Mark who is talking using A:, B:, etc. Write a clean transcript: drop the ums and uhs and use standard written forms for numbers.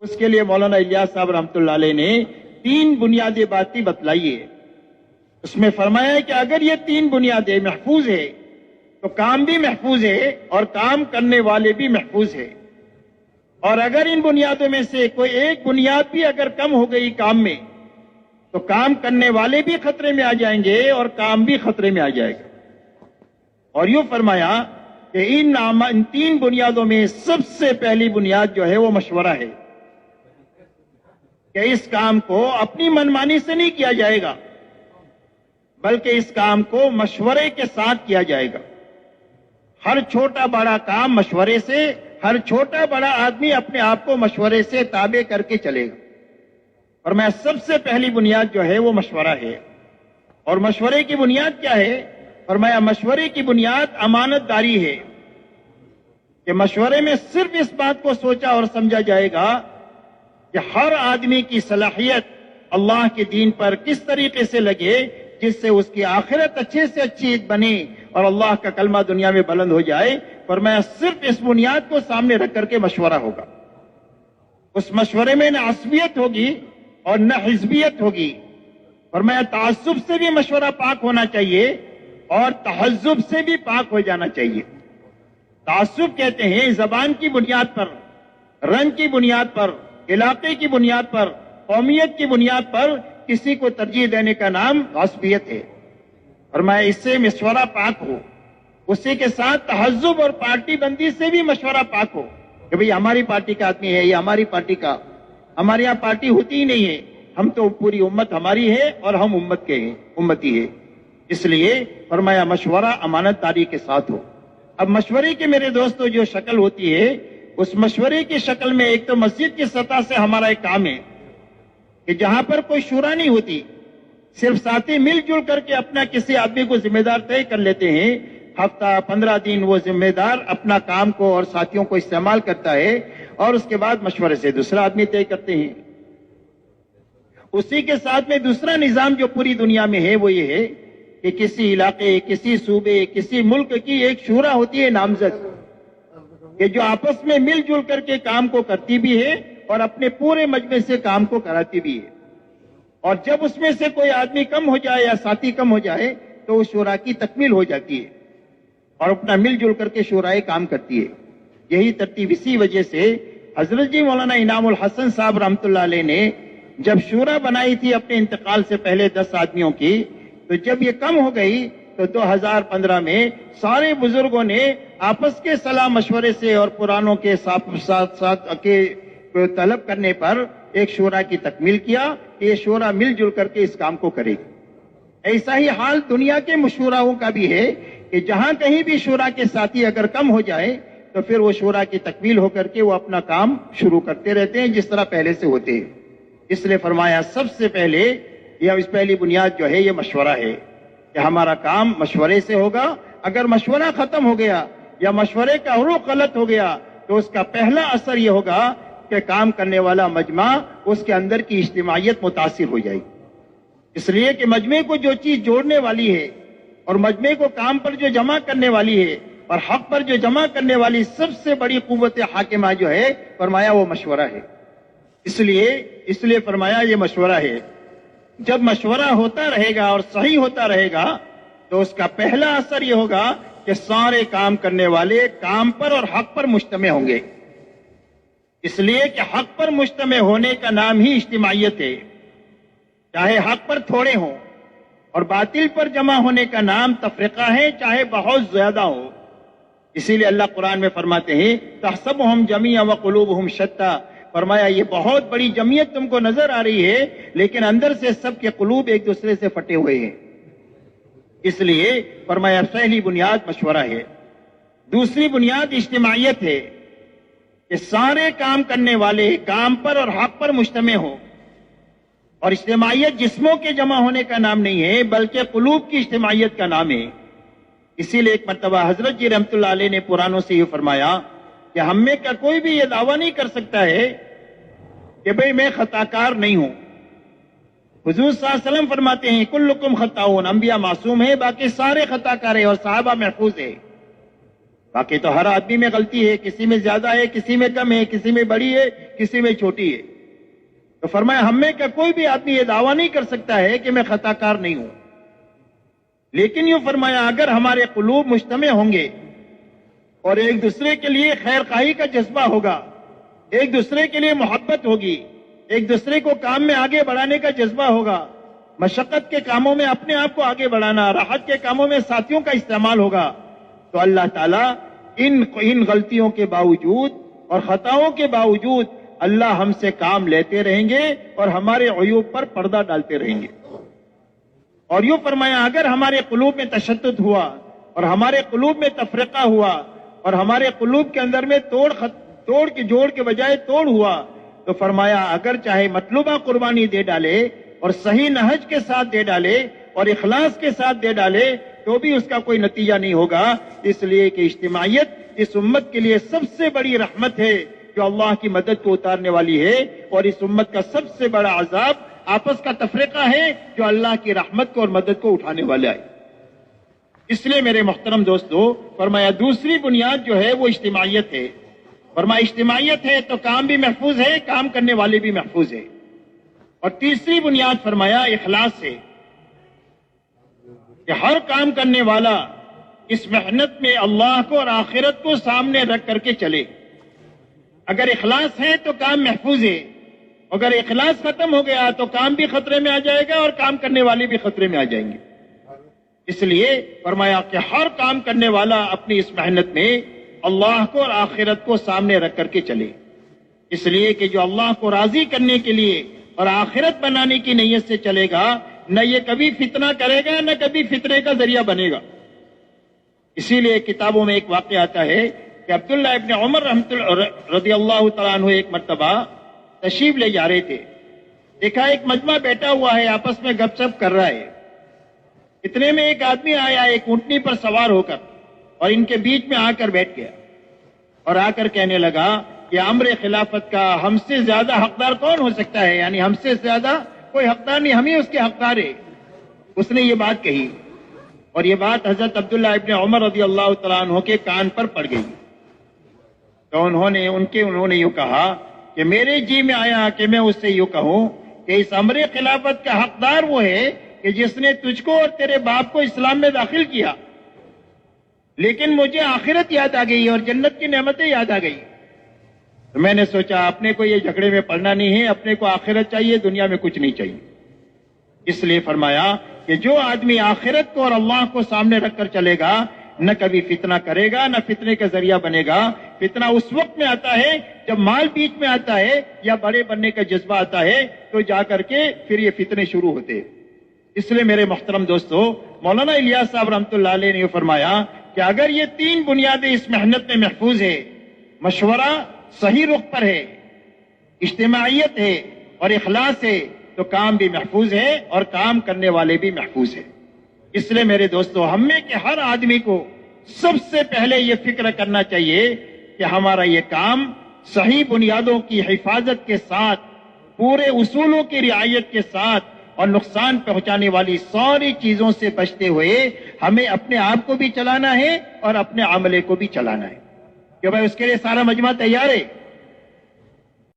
A: اس کے لیے مولانا الیاس صاحب رحمۃ اللہ علیہ نے 3 بنیادی باتیں بتلائی ہے. اس میں فرمایا ہے کہ اگر یہ 3 بنیادیں محفوظ ہے تو کام بھی محفوظ ہے اور کام کرنے والے بھی محفوظ ہے. اور اگر ان بنیادوں میں سے کوئی ایک بنیاد بھی اگر کم ہو گئی کام میں تو کام کرنے والے بھی خطرے میں آ جائیں گے اور کام بھی خطرے میں آ جائے گا. اور یوں فرمایا کہ ان 3 بنیادوں میں سب سے پہلی بنیاد جو ہے وہ مشورہ ہے کہ اس کام کو اپنی منمانی سے نہیں کیا جائے گا بلکہ اس کام کو مشورے کے ساتھ کیا جائے گا. ہر چھوٹا بڑا کام مشورے سے، ہر چھوٹا بڑا آدمی اپنے آپ کو مشورے سے تابع کر کے چلے گا. اور میں سب سے پہلی بنیاد جو ہے وہ مشورہ ہے. اور مشورے کی بنیاد کیا ہے؟ فرمایا مشورے کی بنیاد امانت داری ہے کہ مشورے میں صرف اس بات کو سوچا اور سمجھا جائے گا کہ ہر آدمی کی صلاحیت اللہ کے دین پر کس طریقے سے لگے جس سے اس کی آخرت اچھے سے اچھی بنے اور اللہ کا کلمہ دنیا میں بلند ہو جائے. فرمایا صرف اس بنیاد کو سامنے رکھ کر کے مشورہ ہوگا. اس مشورے میں نہ عصبیت ہوگی اور نہ حزبیت ہوگی. فرمایا تعصب سے بھی مشورہ پاک ہونا چاہیے اور تحزب سے بھی پاک ہو جانا چاہیے. تعصب کہتے ہیں زبان کی بنیاد پر، رنگ کی بنیاد پر، علاقے کی بنیاد پر، قومیت کی بنیاد پر کسی کو ترجیح دینے کا نام عصبیت ہے. فرمایا اس سے مشورہ پاک ہو. اسی کے ساتھ تحزب اور پارٹی بندی سے بھی مشورہ پاک ہو کہ بھئی ہماری پارٹی کا آدمی ہے، یہ ہماری پارٹی کا. ہمارے یہاں پارٹی ہوتی ہی نہیں ہے، ہم تو پوری امت ہماری ہے اور ہم امت کے ہیں، امتی ہے. اس لیے فرمایا مشورہ امانت داری کے ساتھ ہو. اب مشورے کی میرے دوستو جو شکل ہوتی ہے، اس مشورے کی شکل میں ایک تو مسجد کی سطح سے ہمارا ایک کام ہے کہ جہاں پر کوئی شورا نہیں ہوتی، صرف ساتھی مل جل کر کے اپنا کسی آدمی کو ذمہ دار طے کر لیتے ہیں. ہفتہ 15 دن وہ ذمہ دار اپنا کام کو اور ساتھیوں کو استعمال کرتا ہے اور اس کے بعد مشورے سے دوسرا آدمی طے کرتے ہیں. اسی کے ساتھ میں دوسرا نظام جو پوری دنیا میں ہے وہ یہ ہے کہ کسی علاقے، کسی صوبے، کسی ملک کی ایک شورا ہوتی ہے نامزد کہ جو آپس میں مل جل کر کے کام کو کرتی بھی ہے اور اپنے پورے مجمع سے کام کو کراتی بھی ہے. اور جب اس میں سے کوئی آدمی کم ہو جائے یا ساتھی کم ہو جائے تو اس شورا کی تکمیل ہو جاتی ہے اور اپنا مل جل کر کے شورائے کام کرتی ہے. یہی ترتیب، اسی وجہ سے حضرت جی مولانا انعام الحسن صاحب رحمۃ اللہ علیہ نے جب شورا بنائی تھی اپنے انتقال سے پہلے 10 آدمیوں کی، تو جب یہ کم ہو گئی تو 2015 میں سارے بزرگوں نے آپس کے صلاح مشورے سے اور پرانوں کے ساتھ کے طلب کرنے پر ایک شورا کی تکمیل کیا کہ یہ شورا مل جل کر کے اس کام کو کرے گی. ایسا ہی حال دنیا کے مشوراؤں کا بھی ہے کہ جہاں کہیں بھی شورا کے ساتھی اگر کم ہو جائے تو پھر وہ شورا کی تکمیل ہو کر کے وہ اپنا کام شروع کرتے رہتے ہیں جس طرح پہلے سے ہوتے ہیں. اس لیے فرمایا سب سے پہلے اس پہلی بنیاد جو ہے یہ مشورہ ہے کہ ہمارا کام مشورے سے ہوگا. اگر مشورہ ختم ہو گیا یا مشورے کا رخ غلط ہو گیا تو اس کا پہلا اثر یہ ہوگا کہ کام کرنے والا مجمع، اس کے اندر کی اجتماعیت متاثر ہو جائے گی. اس لیے کہ مجمع کو جو چیز جوڑنے والی ہے اور مجمع کو کام پر جو جمع کرنے والی ہے اور حق پر جو جمع کرنے والی سب سے بڑی قوت حاکمہ جو ہے فرمایا وہ مشورہ ہے. اس لیے فرمایا یہ مشورہ ہے. جب مشورہ ہوتا رہے گا اور صحیح ہوتا رہے گا تو اس کا پہلا اثر یہ ہوگا کہ سارے کام کرنے والے کام پر اور حق پر مجتمع ہوں گے. اس لیے کہ حق پر مجتمع ہونے کا نام ہی اجتماعیت ہے، چاہے حق پر تھوڑے ہوں، اور باطل پر جمع ہونے کا نام تفرقہ ہے، چاہے بہت زیادہ ہو. اسی لیے اللہ قرآن میں فرماتے ہیں تحسبهم جميعا وقلوبهم شتى. فرمایا یہ بہت بڑی جمعیت تم کو نظر آ رہی ہے لیکن اندر سے سب کے قلوب ایک دوسرے سے پھٹے ہوئے ہیں. اس لیے فرمایا پہلی بنیاد مشورہ ہے. دوسری بنیاد اجتماعیت ہے کہ سارے کام کرنے والے کام پر اور حق پر مجتمع ہو. اور اجتماعیت جسموں کے جمع ہونے کا نام نہیں ہے بلکہ قلوب کی اجتماعیت کا نام ہے. اسی لیے ایک مرتبہ حضرت جی رحمۃ اللہ علیہ نے پرانوں سے یہ فرمایا کہ ہم میں کا کوئی بھی یہ دعویٰ نہیں کر سکتا ہے کہ بھئی میں خطا کار نہیں ہوں. حضور صلی اللہ علیہ وسلم فرماتے ہیں کلکم خطاؤن، انبیاء معصوم ہیں، باقی سارے خطا کار ہیں اور صحابہ محفوظ ہیں. باقی تو ہر آدمی میں غلطی ہے، کسی میں زیادہ ہے، کسی میں کم ہے، کسی میں بڑی ہے، کسی میں چھوٹی ہے. تو فرمایا ہم میں کا کوئی بھی آدمی یہ دعویٰ نہیں کر سکتا ہے کہ میں خطا کار نہیں ہوں، لیکن یوں فرمایا اگر ہمارے قلوب مجتمع ہوں گے اور ایک دوسرے کے لیے خیر خواہی کا جذبہ ہوگا، ایک دوسرے کے لیے محبت ہوگی، ایک دوسرے کو کام میں آگے بڑھانے کا جذبہ ہوگا، مشقت کے کاموں میں اپنے آپ کو آگے بڑھانا، راحت کے کاموں میں ساتھیوں کا استعمال ہوگا، تو اللہ تعالیٰ ان غلطیوں کے باوجود اور خطاؤں کے باوجود اللہ ہم سے کام لیتے رہیں گے اور ہمارے عیوب پر پردہ ڈالتے رہیں گے. اور یوں فرمایا اگر ہمارے قلوب میں تشدد ہوا اور ہمارے قلوب میں تفرقہ ہوا اور ہمارے قلوب کے اندر میں توڑ کے جوڑ کے بجائے توڑ ہوا، تو فرمایا اگر چاہے مطلوبہ قربانی دے ڈالے اور صحیح نہج کے ساتھ دے ڈالے اور اخلاص کے ساتھ دے ڈالے تو بھی اس کا کوئی نتیجہ نہیں ہوگا، اس لیے کہ اجتماعیت اس امت کے لیے سب سے بڑی رحمت ہے جو اللہ کی مدد کو اتارنے والی ہے، اور اس امت کا سب سے بڑا عذاب آپس کا تفریقہ ہے جو اللہ کی رحمت کو اور مدد کو اٹھانے والا ہے. اس لیے میرے محترم دوستو فرمایا دوسری بنیاد جو ہے وہ اجتماعیت ہے. فرمایا اجتماعیت ہے تو کام بھی محفوظ ہے، کام کرنے والے بھی محفوظ ہے. اور تیسری بنیاد فرمایا اخلاص ہے کہ ہر کام کرنے والا اس محنت میں اللہ کو اور آخرت کو سامنے رکھ کر کے چلے. اگر اخلاص ہے تو کام محفوظ ہے، اگر اخلاص ختم ہو گیا تو کام بھی خطرے میں آ جائے گا اور کام کرنے والے بھی خطرے میں آ جائیں گے. اس لیے فرمایا کہ ہر کام کرنے والا اپنی اس محنت میں اللہ کو اور آخرت کو سامنے رکھ کر کے چلے. اس لیے کہ جو اللہ کو راضی کرنے کے لیے اور آخرت بنانے کی نیت سے چلے گا نہ یہ کبھی فتنہ کرے گا نہ کبھی فتنے کا ذریعہ بنے گا. اسی لیے کتابوں میں ایک واقعہ آتا ہے کہ عبداللہ ابن عمر رضی اللہ تعالیٰ عنہ ایک مرتبہ تشریف لے جا رہے تھے. دیکھا ایک مجمع بیٹھا ہوا ہے آپس میں گپ شپ کر رہا ہے. اتنے میں ایک آدمی آیا ایک اونٹنی پر سوار ہو کر اور ان کے بیچ میں آ کر بیٹھ گیا اور آ کر کہنے لگا کہ امر خلافت کا ہم سے زیادہ حقدار کون ہو سکتا ہے، یعنی ہم سے زیادہ کوئی حقدار نہیں، ہم ہی اس کے حقدار ہیں. اس نے یہ بات کہی اور یہ بات حضرت عبداللہ ابن عمر رضی اللہ تعالیٰ عنہ کے کان پر پڑ گئی. تو انہوں نے یوں کہا کہ میرے جی میں آیا کہ میں اس سے یوں کہوں کہ اس امر خلافت کا حقدار وہ ہے کہ جس نے تجھ کو اور تیرے باپ کو اسلام میں داخل کیا، لیکن مجھے آخرت یاد آ گئی اور جنت کی نعمتیں یاد آ گئی. تو میں نے سوچا اپنے کو یہ جھگڑے میں پڑنا نہیں ہے، اپنے کو آخرت چاہیے، دنیا میں کچھ نہیں چاہیے. اس لیے فرمایا کہ جو آدمی آخرت کو اور اللہ کو سامنے رکھ کر چلے گا نہ کبھی فتنہ کرے گا نہ فتنے کا ذریعہ بنے گا. فتنہ اس وقت میں آتا ہے جب مال بیچ میں آتا ہے یا بڑے بننے کا جذبہ آتا ہے تو جا کر کے پھر یہ فتنے شروع ہوتے ہیں. اس لیے میرے محترم دوستو مولانا الیاس صاحب رحمۃ اللہ علیہ نے یہ فرمایا کہ اگر یہ تین بنیادیں اس محنت میں محفوظ ہے، مشورہ صحیح رخ پر ہے، اجتماعیت ہے اور اخلاص ہے، تو کام بھی محفوظ ہے اور کام کرنے والے بھی محفوظ ہے. اس لیے میرے دوستو ہم میں کہ ہر آدمی کو سب سے پہلے یہ فکر کرنا چاہیے کہ ہمارا یہ کام صحیح بنیادوں کی حفاظت کے ساتھ، پورے اصولوں کی رعایت کے ساتھ اور نقصان پہنچانے والی ساری چیزوں سے بچتے ہوئے ہمیں اپنے آپ کو بھی چلانا ہے اور اپنے عملے کو بھی چلانا ہے. کہ بھائی اس کے لیے سارا مجمع تیار ہے،